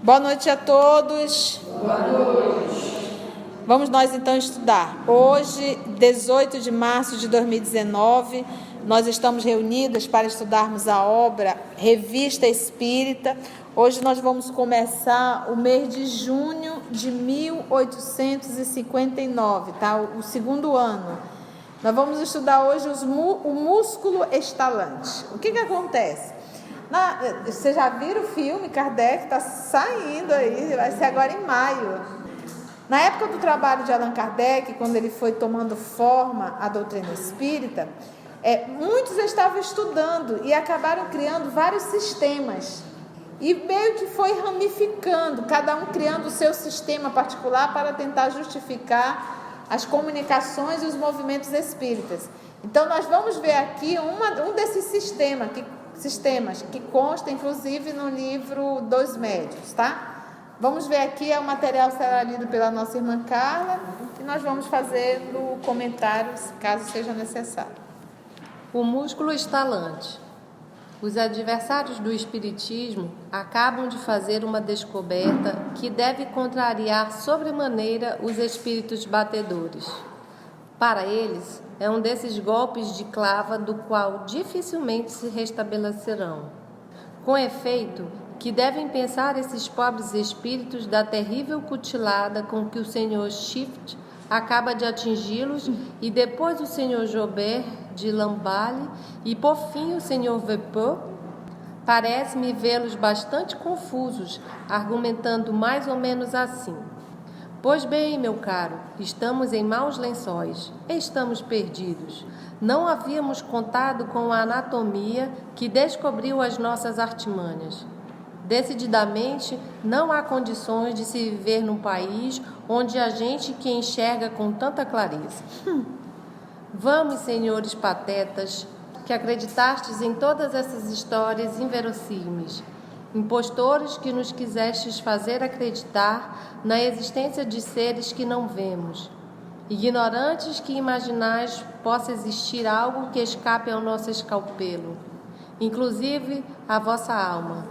Boa noite a todos. Boa noite. Vamos nós então estudar. Hoje, 18 de março de 2019, nós estamos reunidas para estudarmos a obra Revista Espírita. Hoje nós vamos começar o mês de junho de 1859, tá? O segundo ano. Nós vamos estudar hoje o músculo estalante. O que acontece? Vocês já viram o filme? Kardec está saindo aí, vai ser agora em maio. Na época do trabalho de Allan Kardec, quando ele foi tomando forma a doutrina espírita, muitos estavam estudando e acabaram criando vários sistemas. E meio que foi ramificando, cada um criando o seu sistema particular para tentar justificar as comunicações e os movimentos espíritas. Então, nós vamos ver aqui um desses sistemas que consta, inclusive, no livro Dos Médiuns, tá? Vamos ver aqui, o material será lido pela nossa irmã Carla e nós vamos fazendo comentários, caso seja necessário. O músculo estalante. Os adversários do espiritismo acabam de fazer uma descoberta que deve contrariar sobremaneira os espíritos batedores. Para eles, é um desses golpes de clava do qual dificilmente se restabelecerão. Com efeito, que devem pensar esses pobres espíritos da terrível cutilada com que o senhor Shift acaba de atingi-los e depois o senhor Jobert de Lamballe e por fim o senhor Vepeu? Parece-me vê-los bastante confusos, argumentando mais ou menos assim. Pois bem, meu caro, estamos em maus lençóis, estamos perdidos. Não havíamos contado com a anatomia que descobriu as nossas artimanhas. Decididamente, não há condições de se viver num país onde há gente que enxerga com tanta clareza. Vamos, senhores patetas, que acreditastes em todas essas histórias inverossímeis, impostores que nos quisestes fazer acreditar na existência de seres que não vemos, ignorantes que imaginais possa existir algo que escape ao nosso escalpelo, inclusive a vossa alma.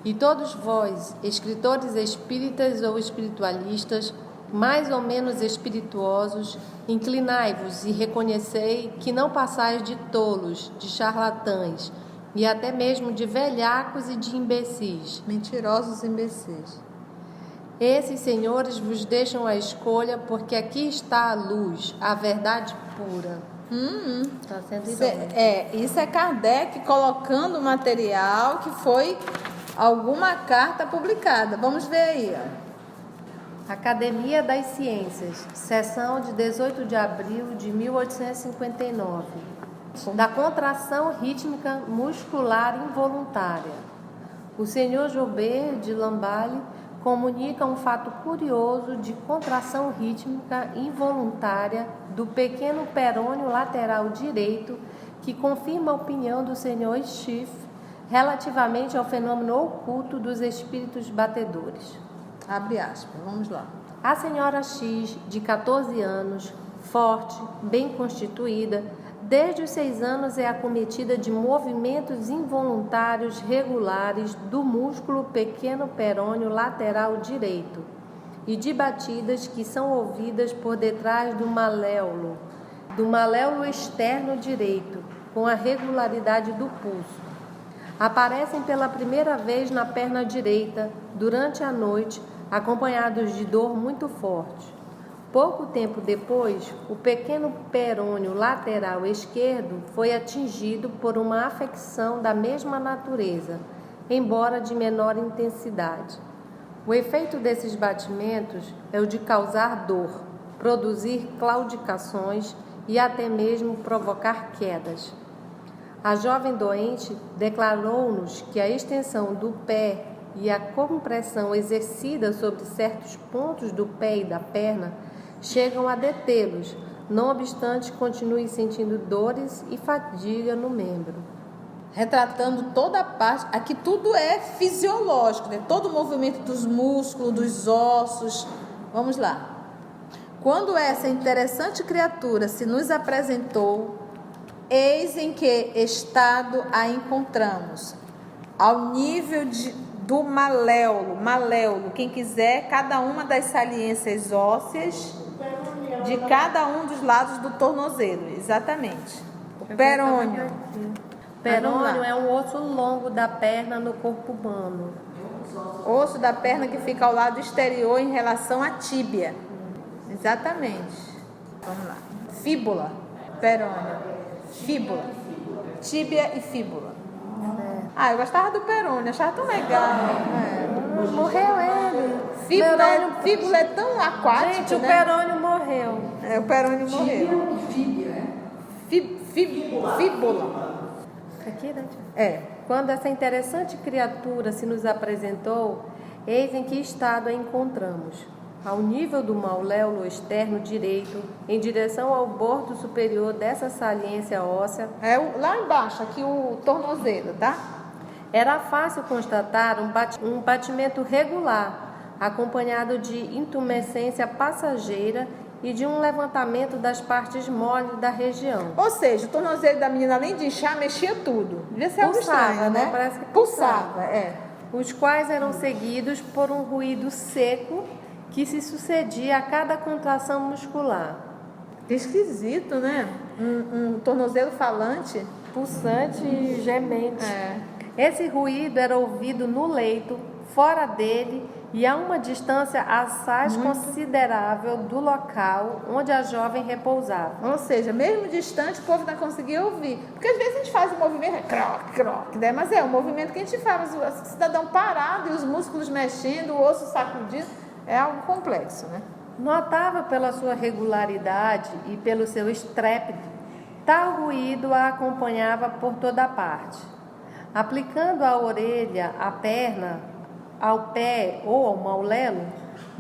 E todos vós, escritores espíritas ou espiritualistas, mais ou menos espirituosos, inclinai-vos e reconhecei que não passais de tolos, de charlatães, e até mesmo de velhacos e de imbecis. Mentirosos imbecis. Esses senhores vos deixam a escolha, porque aqui está a luz, a verdade pura. Tá sendo Isso é Kardec colocando o material que foi alguma carta publicada. Vamos ver aí, ó. Academia das Ciências, sessão de 18 de abril de 1859. Da contração rítmica muscular involuntária. O senhor Jobert de Lamballe comunica um fato curioso de contração rítmica involuntária do pequeno perônio lateral direito que confirma a opinião do senhor Schiff relativamente ao fenômeno oculto dos espíritos batedores. Abre aspas, vamos lá. A senhora X, de 14 anos, forte, bem constituída, desde os 6 anos é acometida de movimentos involuntários regulares do músculo pequeno perônio lateral direito e de batidas que são ouvidas por detrás do maléolo externo direito, com a regularidade do pulso. Aparecem pela primeira vez na perna direita, durante a noite, acompanhados de dor muito forte. Pouco tempo depois, o pequeno perônio lateral esquerdo foi atingido por uma afecção da mesma natureza, embora de menor intensidade. O efeito desses batimentos é o de causar dor, produzir claudicações e até mesmo provocar quedas. A jovem doente declarou-nos que a extensão do pé e a compressão exercida sobre certos pontos do pé e da perna chegam a detê-los, não obstante continue sentindo dores e fadiga no membro. Retratando toda a parte, aqui tudo é fisiológico, né? Todo o movimento dos músculos, dos ossos. Vamos lá. Quando essa interessante criatura se nos apresentou, eis em que estado a encontramos, ao nível do maléolo. Maléolo, quem quiser, cada uma das saliências ósseas de cada um dos lados do tornozelo, exatamente. O perônio. O perônio é um osso longo da perna no corpo humano. Osso da perna que fica ao lado exterior em relação à tíbia. Exatamente. Vamos lá. Fíbula, perônio, fíbula, tíbia e fíbula. Eu gostava do perônio, achava tão legal. Morreu ele. Fíbula é tão aquático, gente, né? O perônio morreu. O perônio morreu. Fíbula. Aqui, né? Quando essa interessante criatura se nos apresentou, eis em que estado a encontramos. Ao nível do mauléolo externo direito, em direção ao bordo superior dessa saliência óssea. Lá embaixo, aqui o tornozelo, tá? Era fácil constatar um batimento regular, acompanhado de intumescência passageira e de um levantamento das partes moles da região. Ou seja, o tornozelo da menina, além de inchar, mexia tudo. Devia ser algo estranho, né? Parece que pulsava. Os quais eram seguidos por um ruído seco que se sucedia a cada contração muscular. Que esquisito, né? Um tornozelo falante. Pulsante e gemente. Esse ruído era ouvido no leito, fora dele e a uma distância assaz considerável do local onde a jovem repousava. Ou seja, mesmo distante, o povo não conseguia ouvir. Porque às vezes a gente faz um movimento, croc, croc, né? Mas o movimento que a gente faz, o cidadão parado e os músculos mexendo, o osso sacudindo, é algo complexo, né? Notava pela sua regularidade e pelo seu estrépito, tal ruído a acompanhava por toda parte. Aplicando a orelha à perna, ao pé ou ao maulelo,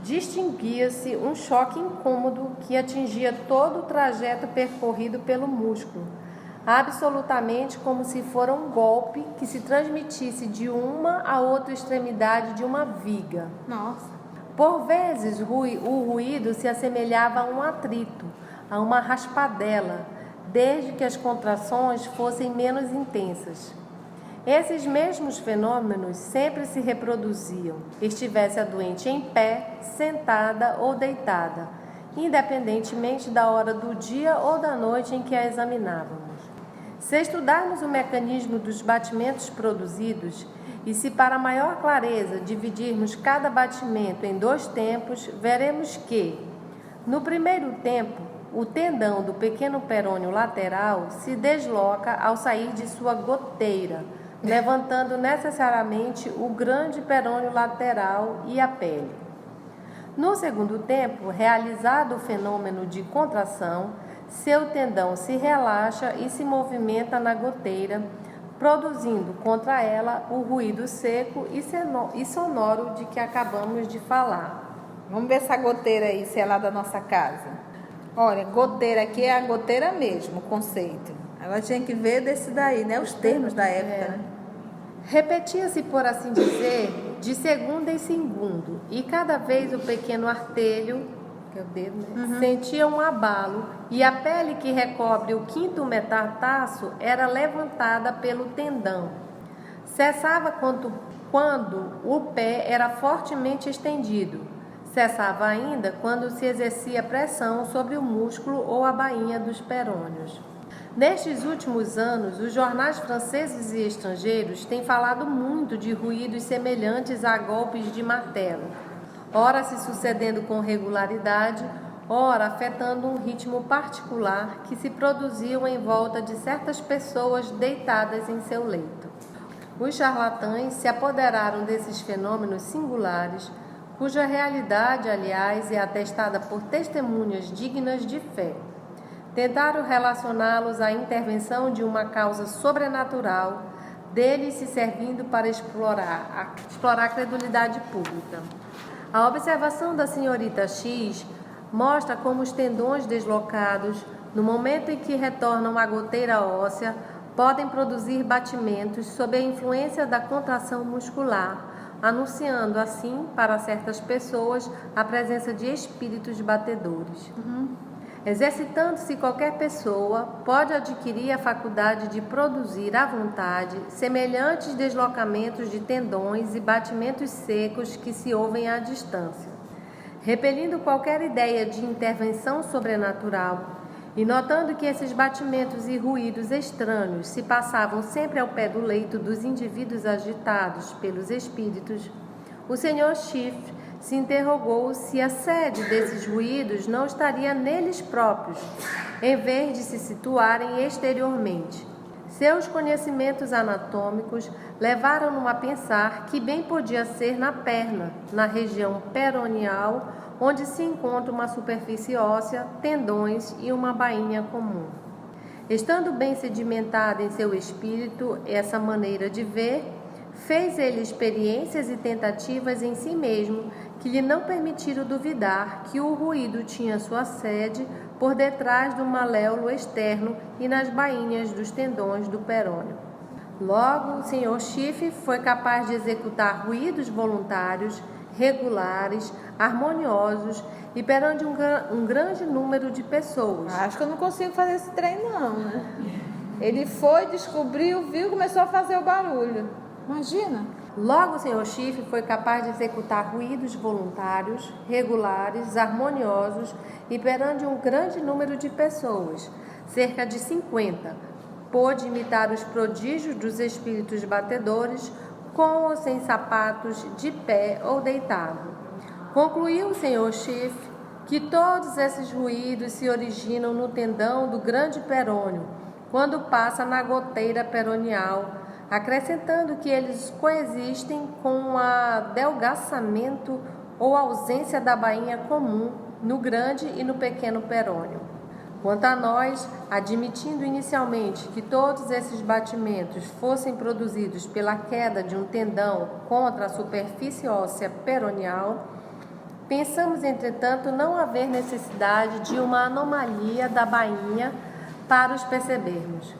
distinguia-se um choque incômodo que atingia todo o trajeto percorrido pelo músculo, absolutamente como se fora um golpe que se transmitisse de uma a outra extremidade de uma viga. Nossa! Por vezes, o ruído se assemelhava a um atrito, a uma raspadela, desde que as contrações fossem menos intensas. Esses mesmos fenômenos sempre se reproduziam, estivesse a doente em pé, sentada ou deitada, independentemente da hora do dia ou da noite em que a examinávamos. Se estudarmos o mecanismo dos batimentos produzidos, e se para maior clareza dividirmos cada batimento em 2 tempos, veremos que, no primeiro tempo, o tendão do pequeno perônio lateral se desloca ao sair de sua goteira, levantando necessariamente o grande perônio lateral e a pele. No segundo tempo, realizado o fenômeno de contração, seu tendão se relaxa e se movimenta na goteira, produzindo contra ela o ruído seco e sonoro de que acabamos de falar. Vamos ver essa goteira aí, se é lá da nossa casa. Olha, goteira aqui é a goteira mesmo, o conceito. Agora tinha que ver desse daí, né? Os termos da época, né? Repetia-se, por assim dizer, de segundo em segundo, e cada vez o pequeno artelho, que é o dedo, né? Sentia um abalo, e a pele que recobre o 5º metatarso era levantada pelo tendão. Cessava quando o pé era fortemente estendido. Cessava ainda quando se exercia pressão sobre o músculo ou a bainha dos perônios. Nestes últimos anos, os jornais franceses e estrangeiros têm falado muito de ruídos semelhantes a golpes de martelo, ora se sucedendo com regularidade, ora afetando um ritmo particular que se produziam em volta de certas pessoas deitadas em seu leito. Os charlatães se apoderaram desses fenômenos singulares, cuja realidade, aliás, é atestada por testemunhas dignas de fé. Tentaram relacioná-los à intervenção de uma causa sobrenatural, deles se servindo para explorar a credulidade pública. A observação da senhorita X mostra como os tendões deslocados, no momento em que retornam à goteira óssea, podem produzir batimentos sob a influência da contração muscular, anunciando assim, para certas pessoas, a presença de espíritos batedores. Exercitando-se qualquer pessoa, pode adquirir a faculdade de produzir à vontade semelhantes deslocamentos de tendões e batimentos secos que se ouvem à distância. Repelindo qualquer ideia de intervenção sobrenatural e notando que esses batimentos e ruídos estranhos se passavam sempre ao pé do leito dos indivíduos agitados pelos espíritos, o Sr. Schiff se interrogou se a sede desses ruídos não estaria neles próprios, em vez de se situarem exteriormente. Seus conhecimentos anatômicos levaram-no a pensar que bem podia ser na perna, na região peroneal, onde se encontra uma superfície óssea, tendões e uma bainha comum. Estando bem sedimentada em seu espírito essa maneira de ver, fez ele experiências e tentativas em si mesmo que lhe não permitiram duvidar que o ruído tinha sua sede por detrás do maléolo externo e nas bainhas dos tendões do perônio. Logo, o Sr. Schiff foi capaz de executar ruídos voluntários, regulares, harmoniosos e perante um grande número de pessoas. Acho que eu não consigo fazer esse trem não, né? Ele foi, descobriu, viu, começou a fazer o barulho. Imagina. Logo, o Sr. Schiff foi capaz de executar ruídos voluntários, regulares, harmoniosos e perante um grande número de pessoas, cerca de 50. Pôde imitar os prodígios dos espíritos batedores, com ou sem sapatos, de pé ou deitado. Concluiu o Sr. Schiff que todos esses ruídos se originam no tendão do grande perônio, quando passa na goteira peroneal, acrescentando que eles coexistem com o adelgaçamento ou ausência da bainha comum no grande e no pequeno perônio. Quanto a nós, admitindo inicialmente que todos esses batimentos fossem produzidos pela queda de um tendão contra a superfície óssea peroneal, pensamos, entretanto, não haver necessidade de uma anomalia da bainha para os percebermos.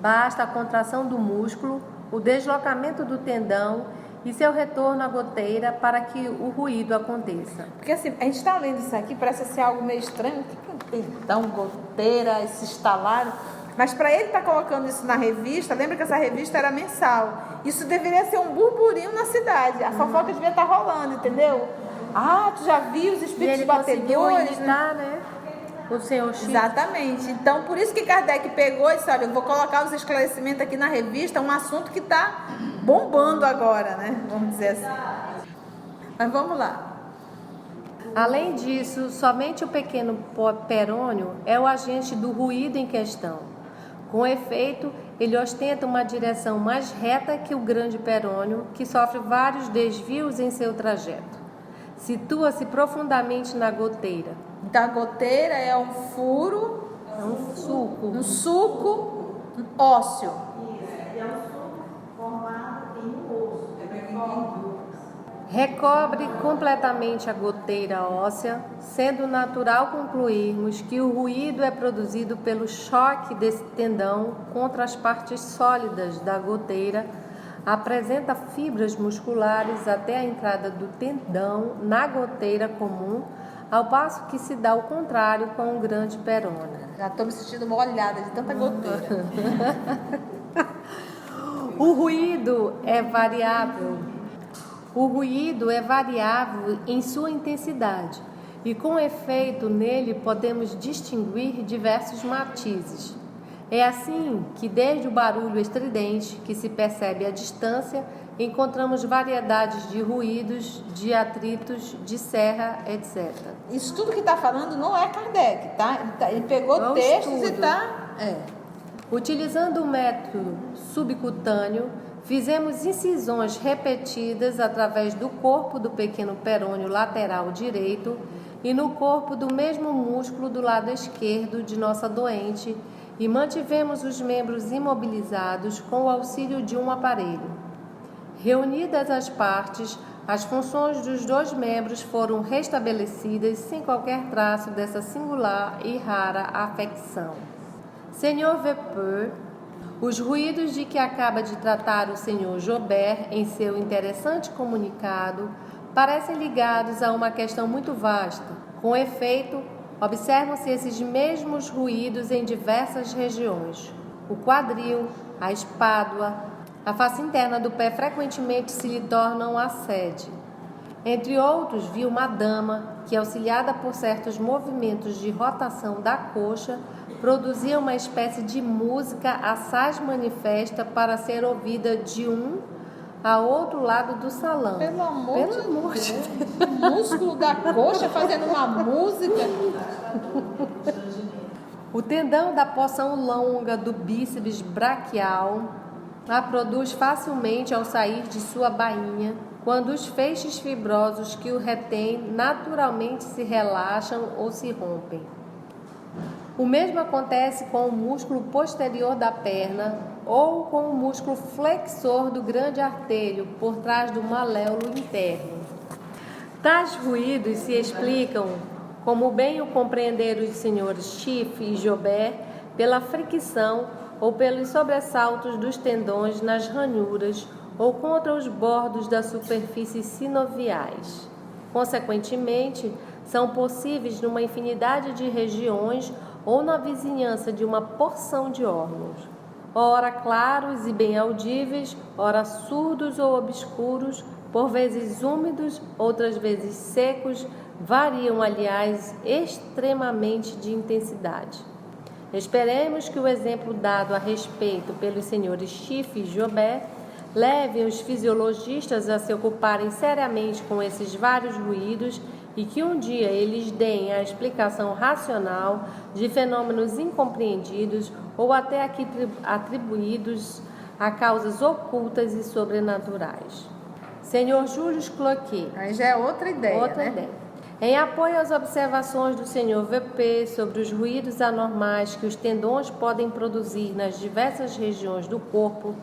Basta a contração do músculo, o deslocamento do tendão e seu retorno à goteira para que o ruído aconteça. Porque assim, a gente está lendo isso aqui, parece ser algo meio estranho. O que é um tendão, goteira, esse estalar? Mas para ele estar colocando isso na revista, lembra que essa revista era mensal. Isso deveria ser um burburinho na cidade. A fofoca devia estar rolando, entendeu? Ah, tu já viu os espíritos batedores, né? O Sr. Schiff. Exatamente. Então, por isso que Kardec pegou e disse, olha, eu vou colocar os esclarecimentos aqui na revista, um assunto que está bombando agora, né? Vamos dizer assim. Mas vamos lá. Além disso, somente o pequeno perônio é o agente do ruído em questão. Com efeito, ele ostenta uma direção mais reta que o grande perônio, que sofre vários desvios em seu trajeto. Situa-se profundamente na goteira. Então, a goteira é um furo, é um suco ósseo. É um suco formado em um osso. Recobre completamente a goteira óssea, sendo natural concluirmos que o ruído é produzido pelo choque desse tendão contra as partes sólidas da goteira. Apresenta fibras musculares até a entrada do tendão na goteira comum, ao passo que se dá o contrário com o grande perônio. Já estou me sentindo molhada de tanta goteira. O ruído é variável. O ruído é variável em sua intensidade e, com efeito, nele podemos distinguir diversos matizes. É assim que, desde o barulho estridente, que se percebe à distância, encontramos variedades de ruídos, de atritos, de serra, etc. Isso tudo que está falando não é Kardec, tá? Ele pegou textos e está... Utilizando o método subcutâneo, fizemos incisões repetidas através do corpo do pequeno perônio lateral direito e no corpo do mesmo músculo do lado esquerdo de nossa doente, e mantivemos os membros imobilizados com o auxílio de um aparelho. Reunidas as partes, as funções dos dois membros foram restabelecidas sem qualquer traço dessa singular e rara afecção. Sr. Vepeur, os ruídos de que acaba de tratar o Sr. Jobert em seu interessante comunicado parecem ligados a uma questão muito vasta. Com efeito, observam-se esses mesmos ruídos em diversas regiões. O quadril, a espádua, a face interna do pé frequentemente se lhe tornam a sede. Entre outros, vi uma dama que, auxiliada por certos movimentos de rotação da coxa, produzia uma espécie de música assaz manifesta para ser ouvida de um a outro lado do salão. Pelo amor de Deus. O músculo da coxa fazendo uma música. O tendão da porção longa do bíceps braquial a produz facilmente ao sair de sua bainha, quando os feixes fibrosos que o retêm naturalmente se relaxam ou se rompem. O mesmo acontece com o músculo posterior da perna ou com o músculo flexor do grande artelho por trás do maléolo interno. Tais ruídos se explicam, como bem o compreenderam os senhores Schiff e Joubert, pela fricção ou pelos sobressaltos dos tendões nas ranhuras ou contra os bordos das superfícies sinoviais. Consequentemente, são possíveis numa infinidade de regiões ou na vizinhança de uma porção de órgãos, ora claros e bem audíveis, ora surdos ou obscuros, por vezes úmidos, outras vezes secos, variam, aliás, extremamente de intensidade. Esperemos que o exemplo dado a respeito pelos senhores Schiff e Joubert leve os fisiologistas a se ocuparem seriamente com esses vários ruídos e que um dia eles deem a explicação racional de fenômenos incompreendidos ou até aqui atribuídos a causas ocultas e sobrenaturais. Senhor Júlio Cloquet. Aí já é outra ideia, né? Em apoio às observações do Sr. VP sobre os ruídos anormais que os tendões podem produzir nas diversas regiões do corpo,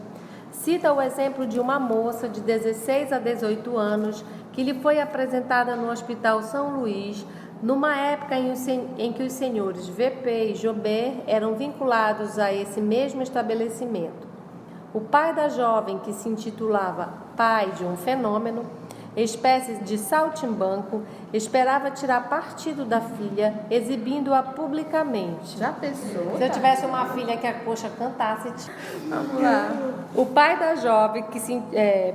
cita o exemplo de uma moça de 16 a 18 anos que lhe foi apresentada no Hospital São Luís, numa época em que os senhores VP e Joubert eram vinculados a esse mesmo estabelecimento. O pai da jovem, que se intitulava Pai de um Fenômeno, espécie de saltimbanco, esperava tirar partido da filha, exibindo-a publicamente. Já pensou? Se eu tivesse uma filha que a coxa cantasse... Vamos lá. O pai da jovem, que se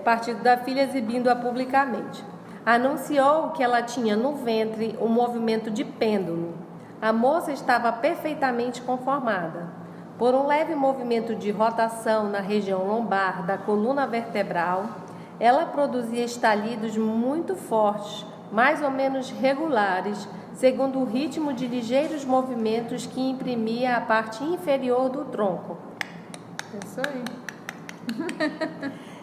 partido da filha, exibindo-a publicamente, anunciou que ela tinha no ventre um movimento de pêndulo. A moça estava perfeitamente conformada. Por um leve movimento de rotação na região lombar da coluna vertebral, ela produzia estalidos muito fortes, mais ou menos regulares, segundo o ritmo de ligeiros movimentos que imprimia a parte inferior do tronco. Isso aí.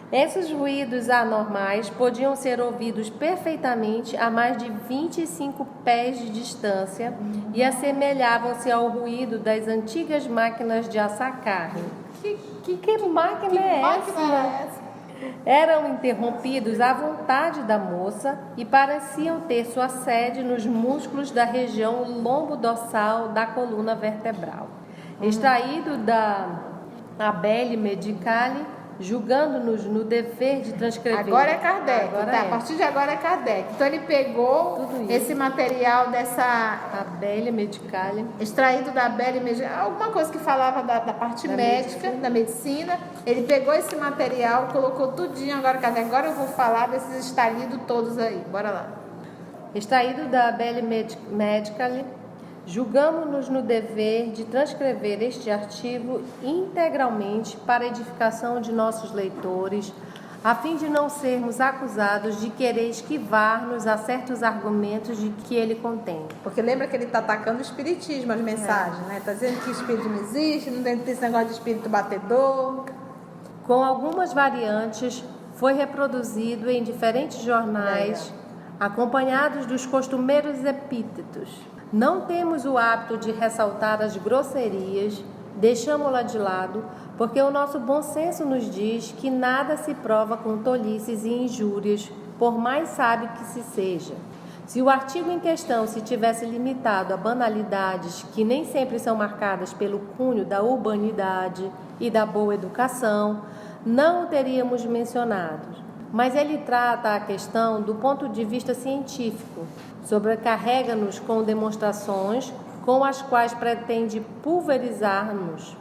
Esses ruídos anormais podiam ser ouvidos perfeitamente a mais de 25 pés de distância e assemelhavam-se ao ruído das antigas máquinas de assar carne. Que máquina é essa? Eram interrompidos à vontade da moça e pareciam ter sua sede nos músculos da região lombo-dorsal da coluna vertebral. Extraído da Abele Medicale, julgando-nos no dever de transcrever. Agora é Kardec, tá? A partir de agora é Kardec. Então ele pegou esse material dessa Abele Medicale, extraído da Abele Medicale, alguma coisa que falava da parte médica, da medicina. Ele pegou esse material, colocou tudinho. Agora eu vou falar desses estalidos todos aí. Bora lá. Extraído da Abele Medicale, julgamos-nos no dever de transcrever este artigo integralmente para a edificação de nossos leitores, a fim de não sermos acusados de querer esquivar-nos a certos argumentos de que ele contém. Porque lembra que ele está atacando o espiritismo, as mensagens, né? Está dizendo que o espírito não existe, não tem esse negócio de espírito batedor. Com algumas variantes, foi reproduzido em diferentes jornais, acompanhados dos costumeiros epítetos. Não temos o hábito de ressaltar as grosserias, deixamo-la de lado, porque o nosso bom senso nos diz que nada se prova com tolices e injúrias, por mais sábio que se seja. Se o artigo em questão se tivesse limitado a banalidades que nem sempre são marcadas pelo cunho da urbanidade e da boa educação, não o teríamos mencionado. mas ele trata a questão do ponto de vista científico, sobrecarrega-nos com demonstrações com as quais pretende pulverizar-nos.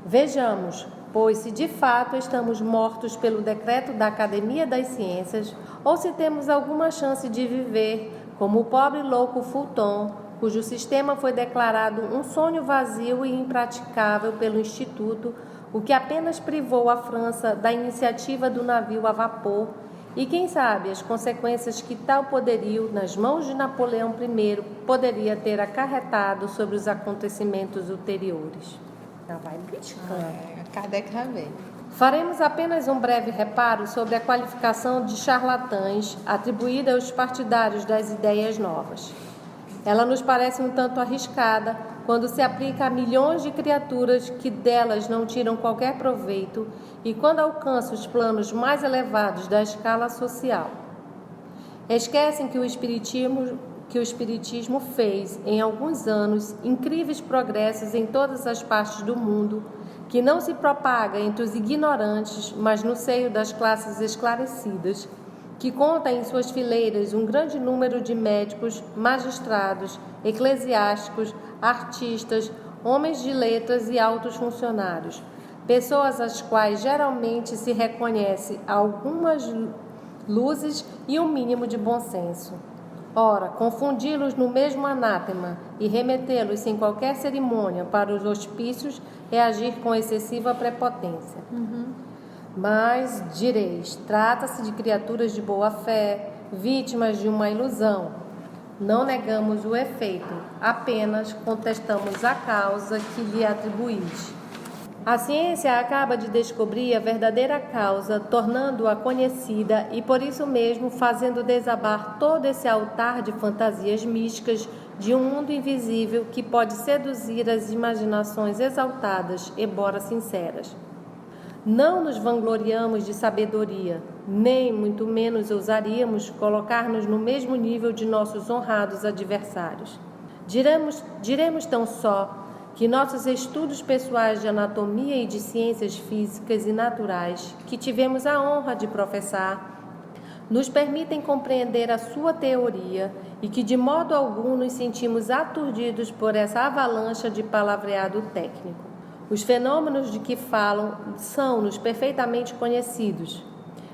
Vejamos, pois, se de fato estamos mortos pelo decreto da Academia das Ciências ou se temos alguma chance de viver como o pobre louco Fulton, cujo sistema foi declarado um sonho vazio e impraticável pelo Instituto, o que apenas privou a França da iniciativa do navio a vapor e, quem sabe, as consequências que tal poderio, nas mãos de Napoleão I, poderia ter acarretado sobre os acontecimentos ulteriores. Não vai criticando. Kardec já veio. Faremos apenas um breve reparo sobre a qualificação de charlatães atribuída aos partidários das ideias novas. Ela nos parece um tanto arriscada quando se aplica a milhões de criaturas que delas não tiram qualquer proveito e quando alcança os planos mais elevados da escala social. Esquecem que o Espiritismo fez, em alguns anos, incríveis progressos em todas as partes do mundo, que não se propaga entre os ignorantes, mas no seio das classes esclarecidas, que conta em suas fileiras um grande número de médicos, magistrados, eclesiásticos, artistas, homens de letras e altos funcionários, pessoas às quais geralmente se reconhece algumas luzes e um mínimo de bom senso. Ora, confundi-los no mesmo anátema e remetê-los sem qualquer cerimônia para os hospícios é agir com excessiva prepotência. Mas, direis, trata-se de criaturas de boa fé, vítimas de uma ilusão. Não negamos o efeito, apenas contestamos a causa que lhe atribuís. A ciência acaba de descobrir a verdadeira causa, tornando-a conhecida e, por isso mesmo, fazendo desabar todo esse altar de fantasias místicas de um mundo invisível que pode seduzir as imaginações exaltadas, embora sinceras. Não nos vangloriamos de sabedoria, nem muito menos ousaríamos colocar-nos no mesmo nível de nossos honrados adversários. Diremos tão só que nossos estudos pessoais de anatomia e de ciências físicas e naturais, que tivemos a honra de professar, nos permitem compreender a sua teoria e que de modo algum nos sentimos aturdidos por essa avalanche de palavreado técnico. Os fenômenos de que falam são-nos perfeitamente conhecidos.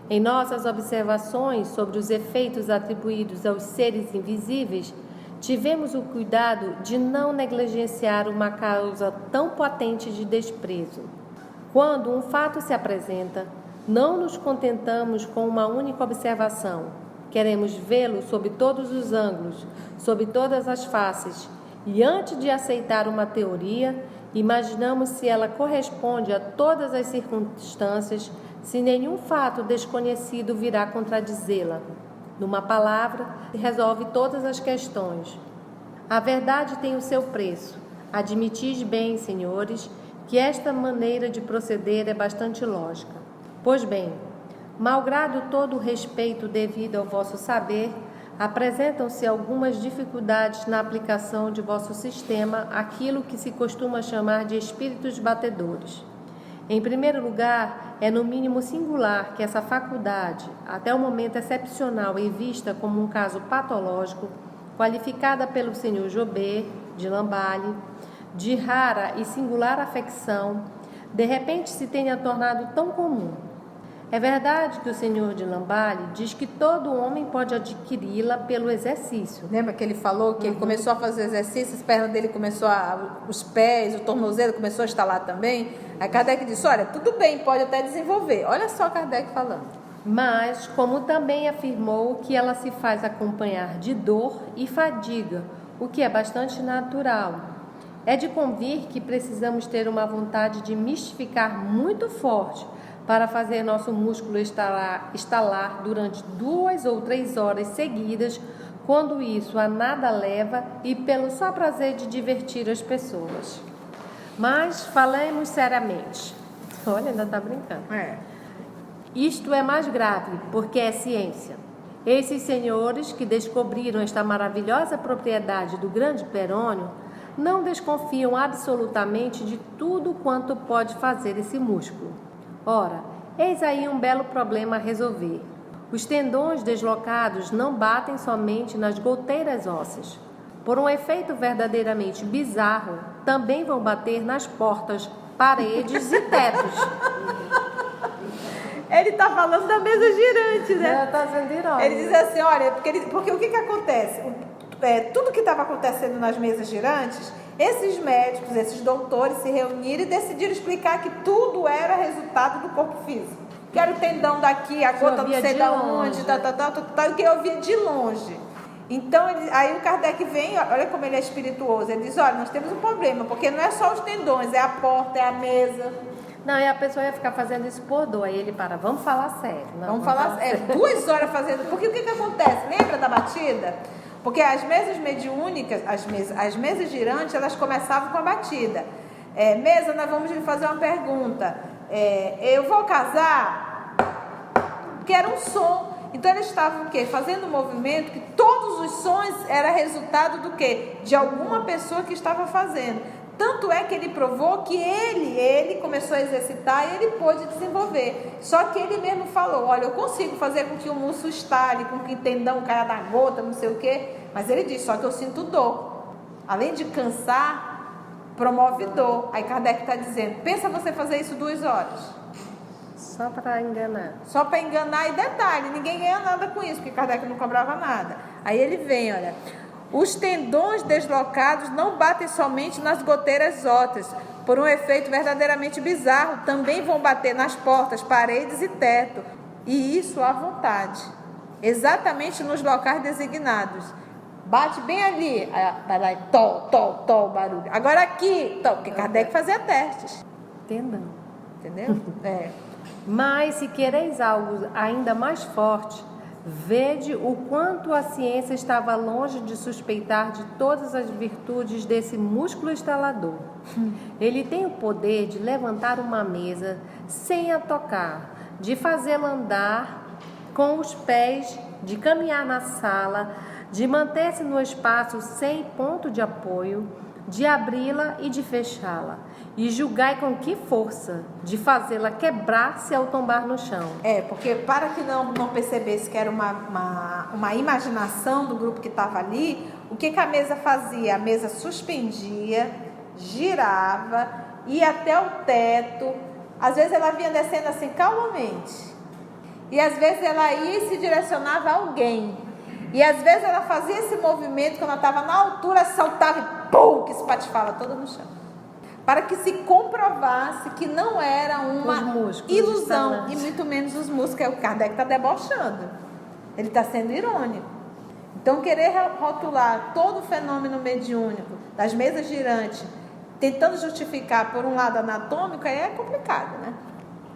Em nossas observações sobre os efeitos atribuídos aos seres invisíveis, tivemos o cuidado de não negligenciar uma causa tão potente de desprezo. Quando um fato se apresenta, não nos contentamos com uma única observação. Queremos vê-lo sob todos os ângulos, sob todas as faces, e antes de aceitar uma teoria, imaginamos se ela corresponde a todas as circunstâncias, se nenhum fato desconhecido virá contradizê-la. Numa palavra, resolve todas as questões. A verdade tem o seu preço. Admitis bem, senhores, que esta maneira de proceder é bastante lógica. Pois bem, malgrado todo o respeito devido ao vosso saber, apresentam-se algumas dificuldades na aplicação de vosso sistema àquilo que se costuma chamar de espíritos batedores. Em primeiro lugar, é no mínimo singular que essa faculdade, até o momento excepcional e vista como um caso patológico, qualificada pelo Sr. Joubert, de Lamballe, de rara e singular afecção, de repente se tenha tornado tão comum. É verdade que o Sr. de Lamballe diz que todo homem pode adquiri-la pelo exercício. Lembra que ele falou que ele começou a fazer exercício, as pernas dele os pés, o tornozelo começou a estalar também? Aí Kardec disse, olha, tudo bem, pode até desenvolver. Olha só Kardec falando. Mas, como também afirmou que ela se faz acompanhar de dor e fadiga, o que é bastante natural. É de convir que precisamos ter uma vontade de mistificar muito forte para fazer nosso músculo estalar durante 2 ou 3 horas seguidas, quando isso a nada leva e pelo só prazer de divertir as pessoas. Mas falemos seriamente. Olha, ainda está brincando. Isto é mais grave, porque é ciência. Esses senhores que descobriram esta maravilhosa propriedade do grande perônio não desconfiam absolutamente de tudo quanto pode fazer esse músculo. Ora, eis aí um belo problema a resolver. Os tendões deslocados não batem somente nas goteiras ósseas. Por um efeito verdadeiramente bizarro, também vão bater nas portas, paredes e tetos. Ele está falando da mesa girante, né? Está sendo irônico. Ele diz assim, olha, porque o que acontece? Tudo que estava acontecendo nas mesas girantes, esses médicos, esses doutores se reuniram e decidiram explicar que tudo era resultado do corpo físico. Que era o tendão daqui, a gota não sei de onde, tal, que eu via de longe. Então, aí o Kardec vem, olha como ele é espirituoso, ele diz, olha, nós temos um problema, porque não é só os tendões, é a porta, é a mesa. Não, e a pessoa ia ficar fazendo isso por dor, aí ele para, vamos falar sério. Não, vamos falar sério. 2 horas fazendo, porque o que acontece? Lembra da batida? Porque as mesas mediúnicas, as mesas girantes, elas começavam com a batida. Mesa, nós vamos lhe fazer uma pergunta. Eu vou casar? Porque era um som. Então eles estavam o quê? Fazendo um movimento que todos os sons eram resultado do quê? De alguma pessoa que estava fazendo. Tanto é que ele provou que ele começou a exercitar e ele pôde desenvolver. Só que ele mesmo falou, olha, eu consigo fazer com que o músculo estale, com que o tendão caia da gota, não sei o quê. Mas ele disse, só que eu sinto dor. Além de cansar, promove dor. Aí Kardec está dizendo, pensa você fazer isso 2 horas. Só para enganar. Só para enganar, e detalhe, ninguém ganha nada com isso, porque Kardec não cobrava nada. Aí ele vem, olha, os tendões deslocados não batem somente nas goteiras ósseas, por um efeito verdadeiramente bizarro, também vão bater nas portas, paredes e teto, e isso à vontade, exatamente nos locais designados. Bate bem ali, vai lá e o barulho. Agora aqui, porque Kardec fazia testes. Tendão. Entendeu? Mas se quereis algo ainda mais forte, vede o quanto a ciência estava longe de suspeitar de todas as virtudes desse músculo estalador. Ele tem o poder de levantar uma mesa sem a tocar, de fazê-la andar com os pés, de caminhar na sala, de manter-se no espaço sem ponto de apoio, de abri-la e de fechá-la. E julgai com que força, de fazê-la quebrar-se ao tombar no chão. Porque para que não percebesse que era uma imaginação do grupo que estava ali, o que a mesa fazia? A mesa suspendia, girava, ia até o teto. Às vezes ela vinha descendo assim calmamente. E às vezes ela ia e se direcionava a alguém. E às vezes ela fazia esse movimento, quando ela estava na altura, saltava e pum, que espatifava toda no chão. Para que se comprovasse que não era uma ilusão, e muito menos os músculos. O Kardec está debochando, ele está sendo irônico. Então, querer rotular todo o fenômeno mediúnico das mesas girantes, tentando justificar por um lado anatômico, aí é complicado, né?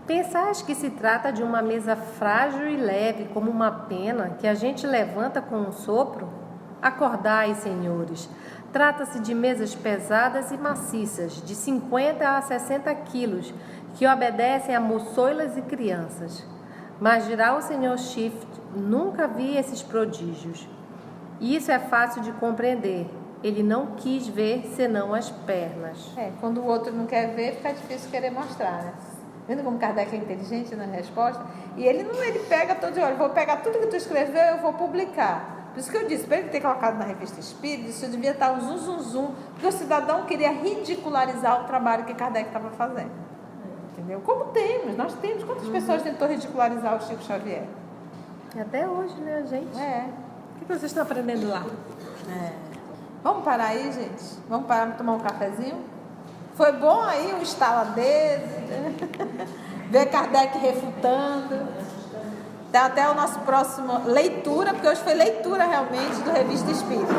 Pensais que se trata de uma mesa frágil e leve, como uma pena que a gente levanta com um sopro? Acordai, senhores. Trata-se de mesas pesadas e maciças, de 50 a 60 quilos, que obedecem a moçoilas e crianças. Mas dirá o Sr. Shift, nunca vi esses prodígios. Isso é fácil de compreender. Ele não quis ver senão as pernas. Quando o outro não quer ver, fica difícil querer mostrar, né? Vendo como Kardec é inteligente na resposta? E ele pega todo dia, olha, vou pegar tudo que tu escreveu e eu vou publicar. Por isso que eu disse, para ele ter colocado na Revista Espírita, isso devia estar um zum, porque o cidadão queria ridicularizar o trabalho que Kardec estava fazendo. Entendeu? Como temos, nós temos. Quantas pessoas tentou ridicularizar o Chico Xavier? Até hoje, né, gente? O que vocês estão aprendendo lá? Vamos parar aí, gente? Vamos parar para tomar um cafezinho? Foi bom aí o estaladeiro, ver Kardec refutando. Até o nosso próximo leitura, porque hoje foi leitura realmente do Revista Espírita.